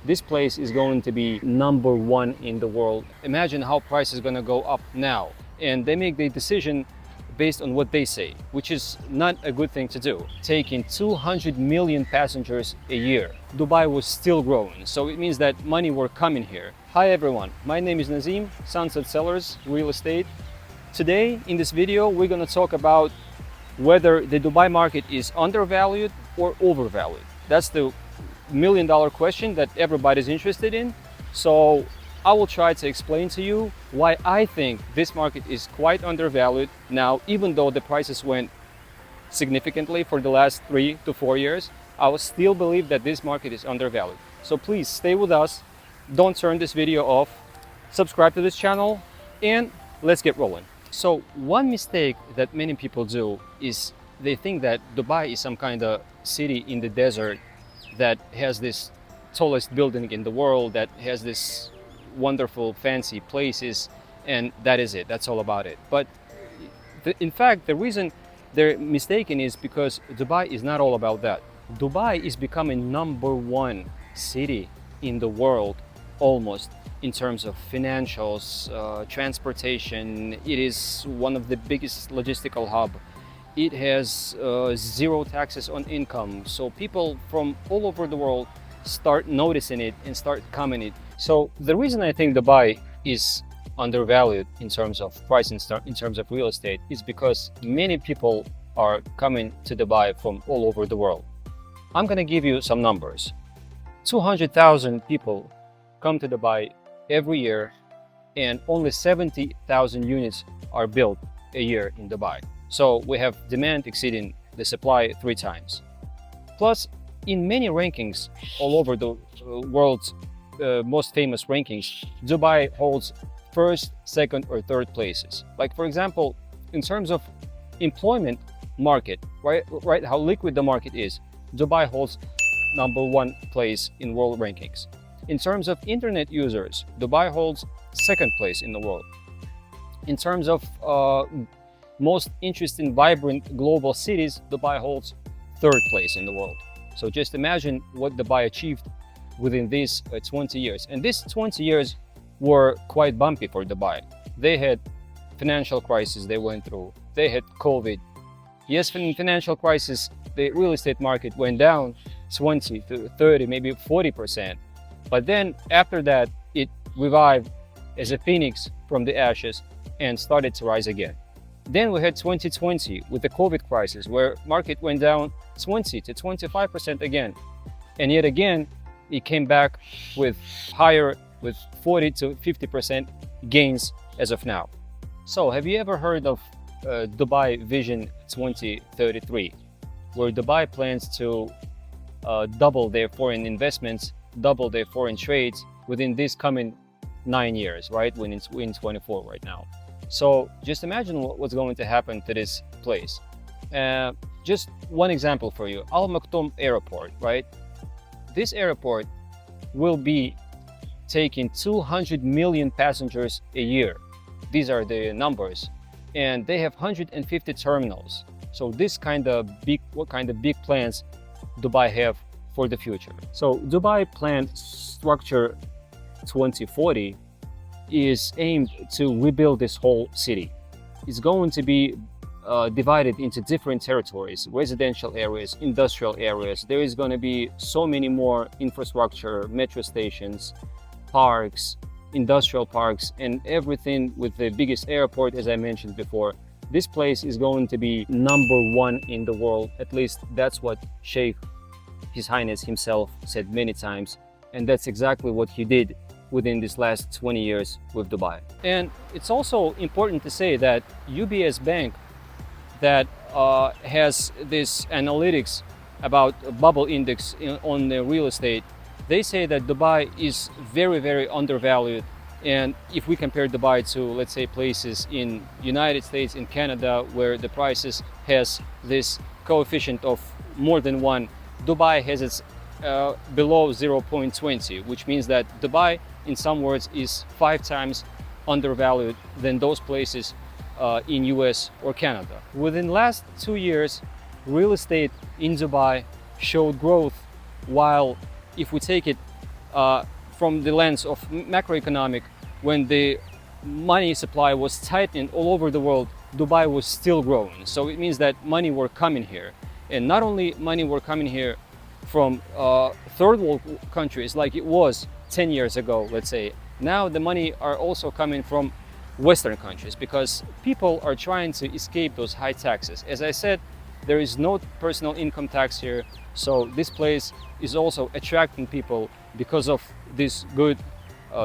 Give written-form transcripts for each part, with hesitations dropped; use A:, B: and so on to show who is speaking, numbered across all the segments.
A: This place is going to be number one in the world. Imagine how price is going to go up now. And they make the decision based on what they say, which is not a good thing to do. Taking 200 million passengers a year. Dubai was still growing, so it means that money were coming here. Hi everyone, my name is Nazim, Sunset Sellers Real Estate. Today in this video we're going to talk about whether the Dubai market is undervalued or overvalued. That's the million-dollar question that everybody's interested in. So I will try to explain to you why I think this market is quite undervalued now, even though the prices went significantly for the last 3 to 4 years. I will still believe that this market is undervalued. So please stay with us, don't turn this video off, subscribe to this channel, and let's get rolling. So one mistake that many people do is they think that Dubai is some kind of city in the desert that has this tallest building in the world, that has this wonderful fancy places, and that is it, that's all about it. But in fact the reason they're mistaken is because Dubai is not all about that. Dubai is becoming number one city in the world almost in terms of financials, transportation. It is one of the biggest logistical hub. It has zero taxes on income, so people from all over the world start noticing it and start coming it. So the reason I think Dubai is undervalued in terms of price, in terms of real estate, is because many people are coming to Dubai from all over the world. I'm going to give you some numbers. 200,000 people come to Dubai every year, and only 70,000 units are built a year in Dubai. So we have demand exceeding the supply 3 times. Plus, in many rankings all over the world's most famous rankings, Dubai holds first, second, or third places. Like for example, in terms of employment market, right, how liquid the market is, Dubai holds number 1 place in world rankings. In terms of internet users, Dubai holds second place in the world. In terms of most interesting, vibrant global cities, Dubai holds third place in the world. So just imagine what Dubai achieved within these 20 years. And these 20 years were quite bumpy for Dubai. They had financial crisis they went through. They had COVID. Yes, in financial crisis, the real estate market went down 20 to 30, maybe 40%. But then after that, it revived as a phoenix from the ashes and started to rise again. Then we had 2020 with the COVID crisis, where market went down 20 to 25% again. And yet again, it came back with 40 to 50% gains as of now. So have you ever heard of Dubai Vision 2033, where Dubai plans to double their foreign investments, double their foreign trades within this coming 9 years, right? When it's in 24 right now. So just imagine what's going to happen to this place. Just one example for you, Al Maktoum Airport, right? This airport will be taking 200 million passengers a year. These are the numbers. And they have 150 terminals. So this what kind of big plans Dubai have for the future? So Dubai Plan Structure 2040 is aimed to rebuild this whole city. It's going to be divided into different territories, residential areas, industrial areas. There is going to be so many more infrastructure, metro stations, parks, industrial parks, and everything with the biggest airport, as I mentioned before. This place is going to be number 1 in the world. At least that's what Sheikh, His Highness himself, said many times. And that's exactly what he did within this last 20 years with Dubai. And it's also important to say that UBS Bank, that has this analytics about bubble index on the real estate, they say that Dubai is very, very undervalued. And if we compare Dubai to, let's say, places in United States, in Canada, where the prices has this coefficient of more than 1, Dubai has its below 0.20, which means that Dubai, in some words, is 5 times undervalued than those places in US or Canada. Within last 2 years, real estate in Dubai showed growth, while if we take it from the lens of macroeconomic, when the money supply was tightening all over the world, Dubai was still growing. So it means that money were coming here. And not only money were coming here from third world countries like it was 10 years ago, let's say. Now the money are also coming from Western countries because people are trying to escape those high taxes. As I said, there is no personal income tax here. So this place is also attracting people because of these good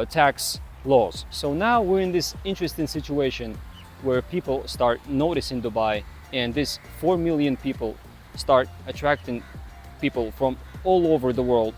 A: tax laws. So now we're in this interesting situation where people start noticing Dubai, and these 4 million people start attracting people from all over the world,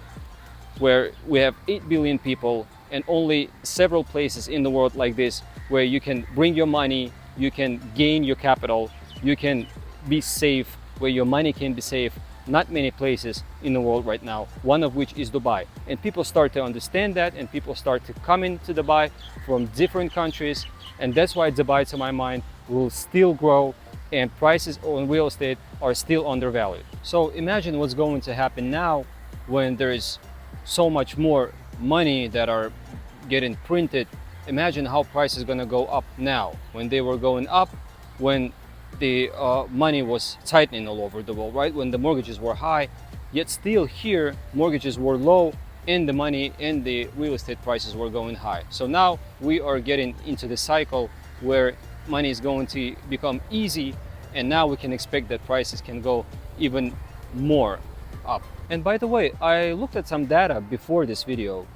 A: where we have 8 billion people and only several places in the world like this where you can bring your money, you can gain your capital, you can be safe, where your money can be safe. Not many places in the world right now, one of which is Dubai. And people start to understand that, and people start to come into Dubai from different countries. And that's why Dubai, to my mind, will still grow, and prices on real estate are still undervalued. So imagine what's going to happen now when there is so much more money that are getting printed. Imagine how prices are going to go up now, when they were going up, when the money was tightening all over the world, right? When the mortgages were high, yet still here mortgages were low and the money and the real estate prices were going high. So now we are getting into the cycle where money is going to become easy, and now we can expect that prices can go even more up. And by the way, I looked at some data before this video,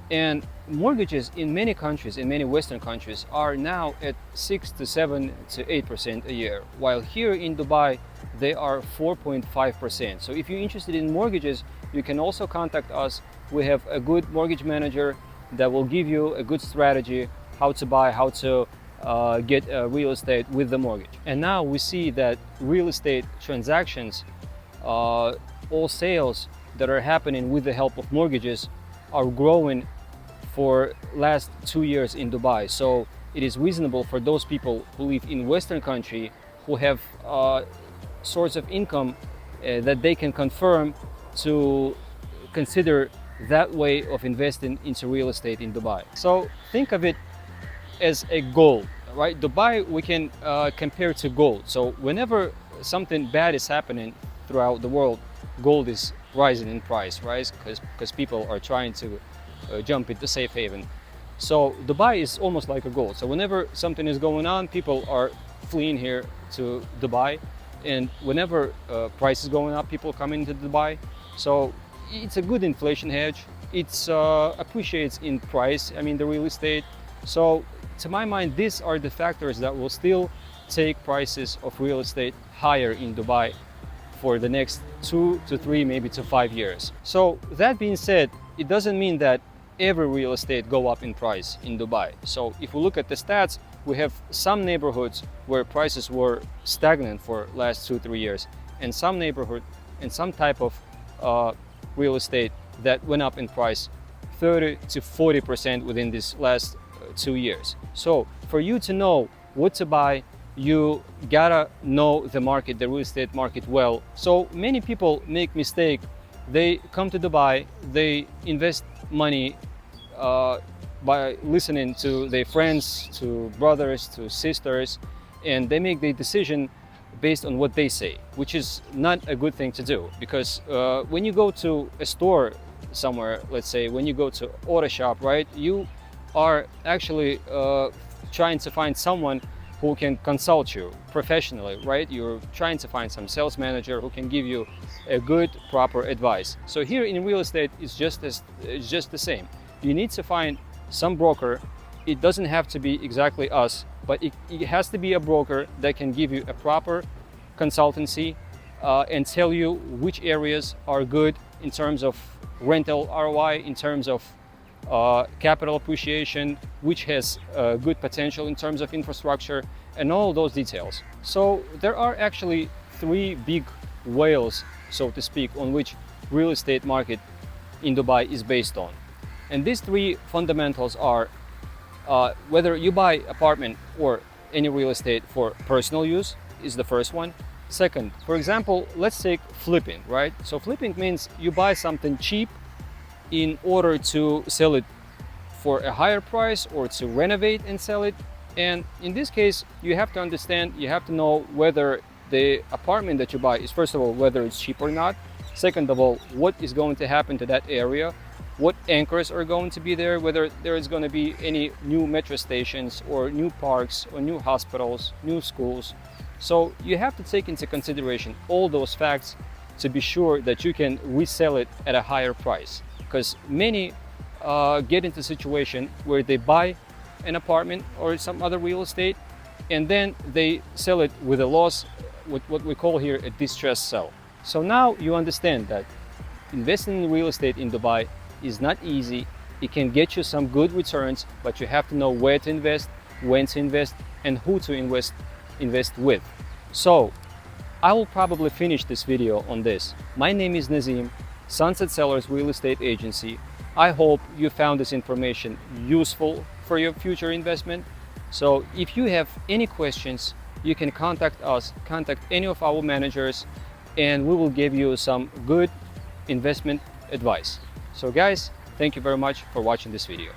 A: and mortgages in many countries, in many Western countries, are now at 6 to 7 to 8% a year, while here in Dubai they are 4.5%. So if you're interested in mortgages, you can also contact us. We have a good mortgage manager that will give you a good strategy how to buy, how to get real estate with the mortgage. And now we see that real estate transactions, all sales that are happening with the help of mortgages, are growing for last 2 years in Dubai. So it is reasonable for those people who live in Western country, who have source of income that they can confirm, to consider that way of investing into real estate in Dubai. So think of it as a gold, right? Dubai we can compare to gold. So whenever something bad is happening throughout the world, gold is rising in price, right? Because people are trying to jump into safe haven. So Dubai is almost like a gold. So whenever something is going on, people are fleeing here to Dubai, and whenever price is going up, people come into Dubai. So it's a good inflation hedge. It appreciates in price, I mean the real estate. So to my mind, these are the factors that will still take prices of real estate higher in Dubai for the next 2 to 3, maybe to 5 years. So that being said, it doesn't mean that every real estate go up in price in Dubai. So if we look at the stats, we have some neighborhoods where prices were stagnant for last 2-3 years, and some neighborhood and some type of real estate that went up in price 30 to 40% within this last 2 years. So for you to know what to buy, you gotta know the market, the real estate market well. So many people make mistake. They come to Dubai, they invest money by listening to their friends, to brothers, to sisters, and they make their decision based on what they say, which is not a good thing to do. Because when you go to a store somewhere, let's say when you go to auto shop, right, you are actually trying to find someone who can consult you professionally, right? You're trying to find some sales manager who can give you a good, proper advice. So here in real estate, it's just the same. You need to find some broker. It doesn't have to be exactly us, but it has to be a broker that can give you a proper consultancy and tell you which areas are good in terms of rental ROI, in terms of capital appreciation, which has good potential in terms of infrastructure, and all those details. So there are actually 3 big whales, so to speak, on which real estate market in Dubai is based on. And these 3 fundamentals are whether you buy apartment or any real estate for personal use is the first one. Second, for example, let's take flipping, right? So flipping means you buy something cheap in order to sell it for a higher price or to renovate and sell it. And in this case, you have to understand, you have to know whether the apartment that you buy is, first of all, whether it's cheap or not. Second of all, what is going to happen to that area, what anchors are going to be there, whether there is going to be any new metro stations or new parks or new hospitals, new schools. So you have to take into consideration all those facts to be sure that you can resell it at a higher price. Because many get into a situation where they buy an apartment or some other real estate and then they sell it with a loss, with what we call here a distressed sell. So now you understand that investing in real estate in Dubai is not easy. It can get you some good returns, but you have to know where to invest, when to invest, and who to invest with. So I will probably finish this video on this. My name is Nazim, Sunset Sellers Real Estate Agency. I hope you found this information useful for your future investment. So if you have any questions, you can contact us, contact any of our managers, and we will give you some good investment advice. So guys, thank you very much for watching this video.